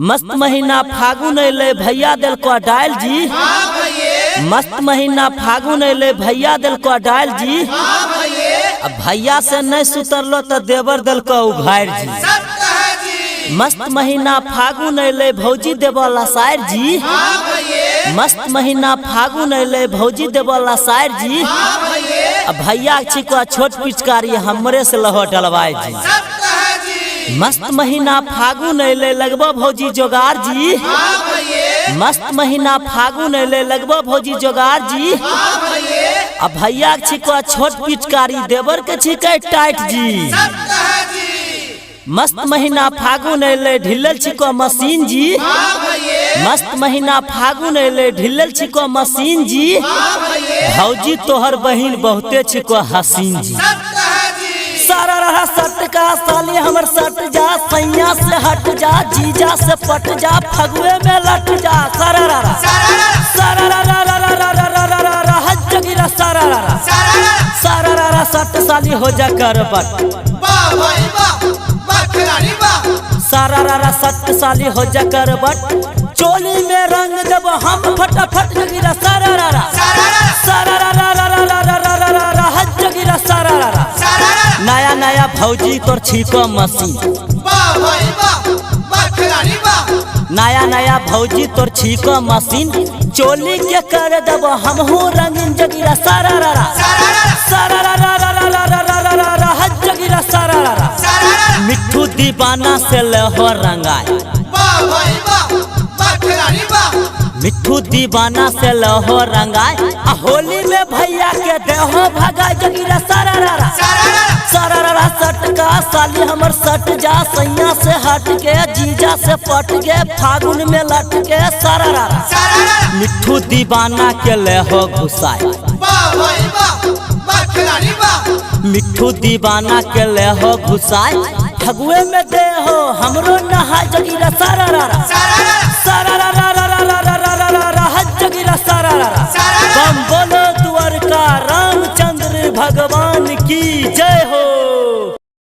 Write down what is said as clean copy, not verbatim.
मस्त महीना फागुन अले भैया दिल को डायल जी। मस्त महीना फागुन अले भैया दिल को डायल जी। अब भैया से नहीं सुतरलो तो देवर दिल को उघार जी। मस्त महीना फागुन अले भौजी देवला शायर जी। मस्त महीना फागुन अले भौजी देवला शायर जी। अब भैया छिको छोट पिचकारी हमरे से लहो डलवाए जी। मस्त महीना फागुन अले लगबो भौजी जोगार जी। मस्त महीना फागुन अले लगबो भौजी जोगार जी। अब भैया छिको छोट पिचकारी देवर के छिके टाइट जी। मस्त महीना फागुन अले ढिलल छिको मशीन जी। मस्त महीना फागुन अले ढिलल छिको मशीन जी। भौजी तोहर बहिन बहुते छिको हसीन जी। सारा रहा सट का साली हमर सट जा, सैया से हट जा, जीजा से पट जा, फगुए में लट जा। सारा रहा सारा रहा हज जगीरा सारा रहा सट साली हो जा कर बट। सारा रहा सट साली हो जा कर बट। चोली में रंग देव हम फटाफट जगीरा सारा रहा हज जगीरा सारा रहा। नया नया भौजी तोर छिको मशीन। नया नया भौजी तोर छिको मशीन। चोली के कर दब हम हो रंगीन जगीरा सारा रहा हज जगीरा सारा रहा। मिट्ठू दीवाना से लहो रंगाए। मिट्ठू दीवाना से लहो रंगाए। होली में भैया के देहो भगा जगीरा सारा रहा सट का साली हमर सट जा, सैया से हट के, जीजा से पट के, फागुन में लट के सारा रहा। मिट्ठू दीवाना के लेहो घुसाए। मिट्ठू दीवाना के लेहो घुसाए। फगुए में देहो हमरो नहा जगीरा सारा रहा